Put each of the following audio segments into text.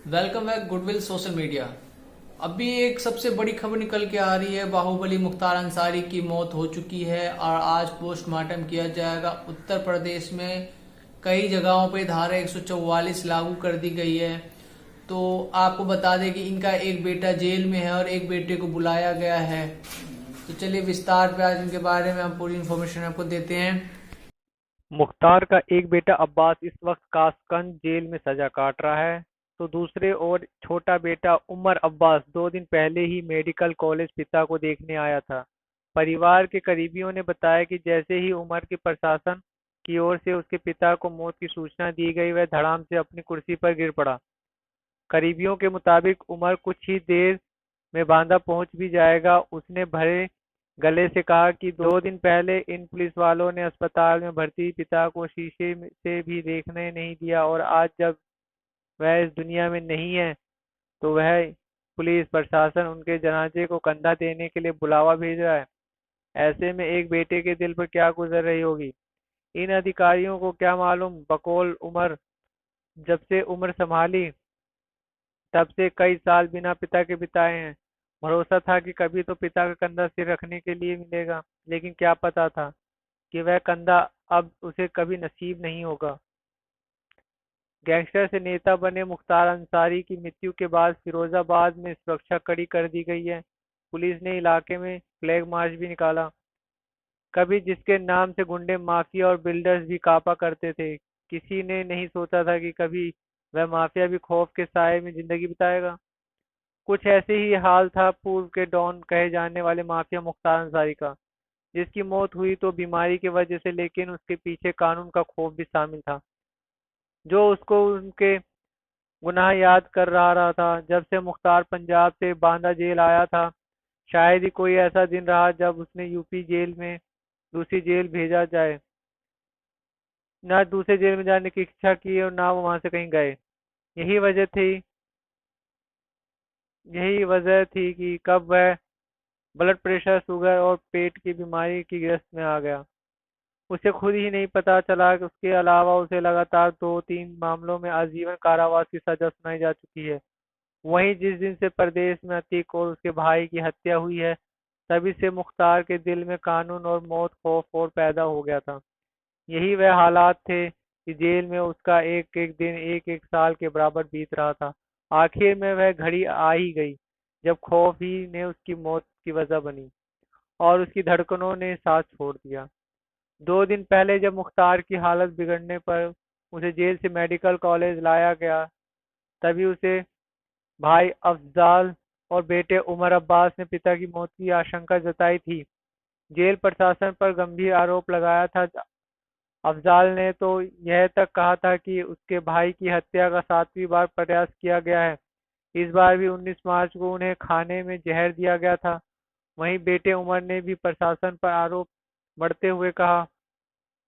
Welcome है goodwill social media. अभी एक सबसे बड़ी खबर निकल के आ रही है, बाहुबली मुख्तार अंसारी की मौत हो चुकी है और आज पोस्टमार्टम किया जाएगा। उत्तर प्रदेश में कई जगहों पे धारा 144 लागू कर दी गई है। तो आपको बता दें कि इनका एक बेटा जेल में है और एक बेटे को बुलाया गया है। तो चलिए विस्तार पे आज इनके बारे में हम पूरी इन्फॉर्मेशन आपको देते हैं। मुख्तार का एक बेटा अब्बास इस वक्त कासगंज जेल में सजा काट रहा है। तो दूसरे ओर छोटा बेटा उमर अब्बास 2 दिन पहले ही मेडिकल कॉलेज पिता को देखने आया था। परिवार के करीबियों ने बताया कि जैसे ही उमर के प्रशासन की ओर से उसके पिता को मौत की सूचना दी गई, वह धड़ाम से अपनी कुर्सी पर गिर पड़ा। करीबियों के मुताबिक उमर कुछ ही देर में बांदा पहुंच भी जाएगा। उसने भरे गले से कहा कि 2 दिन पहले इन पुलिस वालों ने अस्पताल में भर्ती पिता को शीशे से भी देखने नहीं दिया, और आज जब वह इस दुनिया में नहीं है तो वह पुलिस प्रशासन उनके जनाजे को कंधा देने के लिए बुलावा भेज रहा है। ऐसे में एक बेटे के दिल पर क्या गुजर रही होगी, इन अधिकारियों को क्या मालूम। बकौल उमर, जब से उम्र संभाली तब से कई साल बिना पिता के बिताए हैं। भरोसा था कि कभी तो पिता का कंधा सिर रखने के लिए मिलेगा, लेकिन क्या पता था कि वह कंधा अब उसे कभी नसीब नहीं होगा। गैंगस्टर से नेता बने मुख्तार अंसारी की मृत्यु के बाद फिरोजाबाद में सुरक्षा कड़ी कर दी गई है। पुलिस ने इलाके में फ्लैग मार्च भी निकाला, कभी जिसके नाम से गुंडे, माफिया और बिल्डर्स भी कांपा करते थे। किसी ने नहीं सोचा था कि कभी वह माफिया भी खौफ के साए में जिंदगी बिताएगा। कुछ ऐसे ही हाल था पूर्व के डॉन कहे जाने वाले माफिया मुख्तार अंसारी का, जिसकी मौत हुई तो बीमारी की वजह से, लेकिन उसके पीछे कानून का खौफ भी शामिल था, जो उसको उनके गुनाह याद कर रहा था। जब से मुख्तार पंजाब से बांदा जेल आया था, शायद ही कोई ऐसा दिन रहा जब उसने यूपी जेल में दूसरी जेल भेजा जाए। ना दूसरे जेल में जाने की इच्छा की और ना वो वहां से कहीं गए। यही वजह थी यही वजह थी कि कब वह ब्लड प्रेशर, शुगर और पेट की बीमारी की गिरफ्त में आ गया। उसे खुद ही नहीं पता चला कि उसके अलावा उसे लगातार 2-3 मामलों में आजीवन कारावास की सजा सुनाई जा चुकी है। वहीं जिस दिन से प्रदेश में अतीक और उसके भाई की हत्या हुई है, तभी से मुख्तार के दिल में कानून और मौत खौफ और पैदा हो गया था। यही वह हालात थे कि जेल में उसका एक एक दिन एक एक साल के बराबर बीत रहा था। आखिर में वह घड़ी आ ही गई जब खौफ ही ने उसकी मौत की वजह बनी और उसकी धड़कनों ने साथ छोड़ दिया। 2 दिन पहले जब मुख्तार की हालत बिगड़ने पर उसे जेल से मेडिकल कॉलेज लाया गया, तभी उसे भाई अफजाल और बेटे उमर अब्बास ने पिता की मौत की आशंका जताई थी। जेल प्रशासन पर गंभीर आरोप लगाया था। अफजाल ने तो यह तक कहा था कि उसके भाई की हत्या का 7वीं बार प्रयास किया गया है। इस बार भी 19 मार्च को उन्हें खाने में जहर दिया गया था। वहीं बेटे उमर ने भी प्रशासन पर आरोप मढ़ते हुए कहा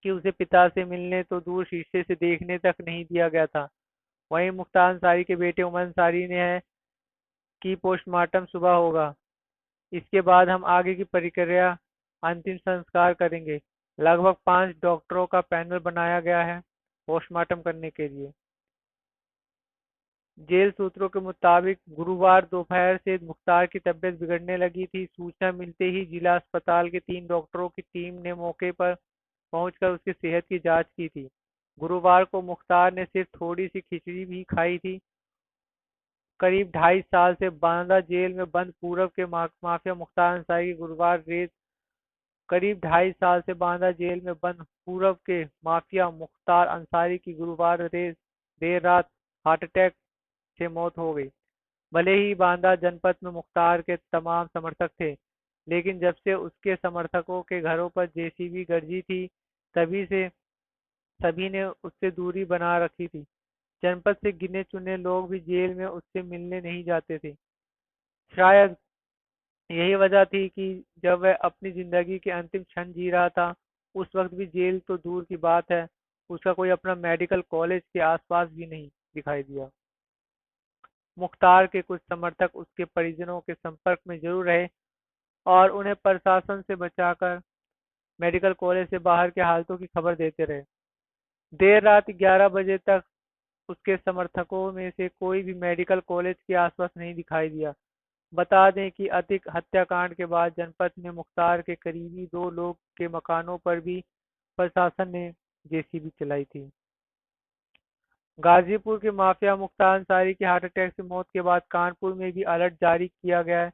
कि उसे पिता से मिलने तो दूर शीशे से देखने तक नहीं दिया गया था। वहीं मुख्तार अंसारी के बेटे उमर अंसारी ने है कि पोस्टमार्टम सुबह होगा। इसके बाद हम आगे की प्रक्रिया, अंतिम संस्कार करेंगे। लगभग 5 डॉक्टरों का पैनल बनाया गया है पोस्टमार्टम करने के लिए। जेल सूत्रों के मुताबिक गुरुवार दोपहर से मुख्तार की तबीयत बिगड़ने लगी थी। सूचना मिलते ही जिला अस्पताल के 3 डॉक्टरों की टीम ने मौके पर पहुंचकर उसकी सेहत की जांच की थी। गुरुवार को मुख्तार ने सिर्फ थोड़ी सी खिचड़ी भी खाई थी। करीब 2.5 साल से बांदा जेल में बंद पूर्व के माफिया मुख्तार अंसारी की गुरुवार रेत करीब 2.5 साल से बांदा जेल में बंद पूर्व के माफिया मुख्तार अंसारी की गुरुवार देर रात हार्ट अटैक से मौत हो गई। भले ही बांदा जनपद में मुख्तार के तमाम समर्थक थे, लेकिन जब से उसके समर्थकों के घरों पर जेसीबी गरजी थी, तभी से सभी ने उससे दूरी बना रखी थी। जनपद से गिने चुने लोग भी जेल में उससे मिलने नहीं जाते थे। शायद यही वजह थी कि जब वह अपनी जिंदगी के अंतिम क्षण जी रहा था, उस वक्त भी जेल तो दूर की बात है, उसका कोई अपना मेडिकल कॉलेज के आसपास भी नहीं दिखाई दिया। मुख्तार के कुछ समर्थक उसके परिजनों के संपर्क में जरूर रहे और उन्हें प्रशासन से बचाकर मेडिकल कॉलेज से बाहर के हालातों की खबर देते रहे। देर रात 11 बजे तक उसके समर्थकों में से कोई भी मेडिकल कॉलेज के आसपास नहीं दिखाई दिया। बता दें कि अतिक हत्याकांड के बाद जनपद में मुख्तार के करीबी 2 लोग के मकानों पर भी प्रशासन ने जेसीबी चलाई थी। गाजीपुर के माफिया मुख्तार अंसारी की हार्ट अटैक से मौत के बाद कानपुर में भी अलर्ट जारी किया गया है।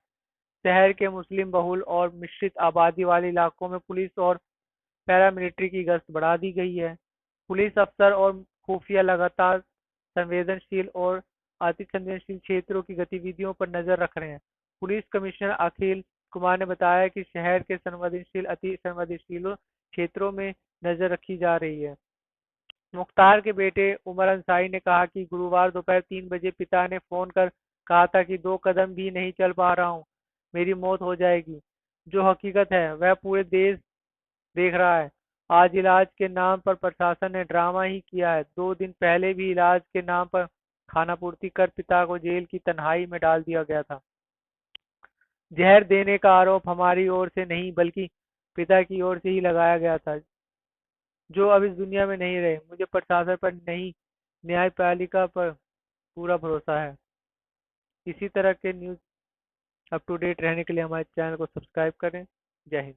शहर के मुस्लिम बहुल और मिश्रित आबादी वाले इलाकों में पुलिस और पैरामिलिट्री की गश्त बढ़ा दी गई है। पुलिस अफसर और खुफिया लगातार संवेदनशील और अतिसंवेदनशील क्षेत्रों की गतिविधियों पर नजर रख रहे हैं। पुलिस कमिश्नर अखिल कुमार ने बताया कि शहर के संवेदनशील अति संवेदनशील क्षेत्रों में नजर रखी जा रही है। मुख्तार के बेटे उमर अंसारी ने कहा कि गुरुवार दोपहर 3 बजे पिता ने फोन कर कहा था कि 2 कदम भी नहीं चल पा रहा हूँ, मेरी मौत हो जाएगी। जो हकीकत है वह पूरे देश देख रहा है। आज इलाज के नाम पर प्रशासन ने ड्रामा ही किया है। 2 दिन पहले भी इलाज के नाम पर खानापूर्ति कर पिता को जेल की तन्हाई में डाल दिया गया था। जहर देने का आरोप हमारी ओर से नहीं बल्कि पिता की ओर से ही लगाया गया था, जो अब इस दुनिया में नहीं रहे। मुझे प्रशासन पर नहीं, न्यायपालिका पर पूरा भरोसा है। इसी तरह के न्यूज़ अप टू डेट रहने के लिए हमारे चैनल को सब्सक्राइब करें। जय हिंद।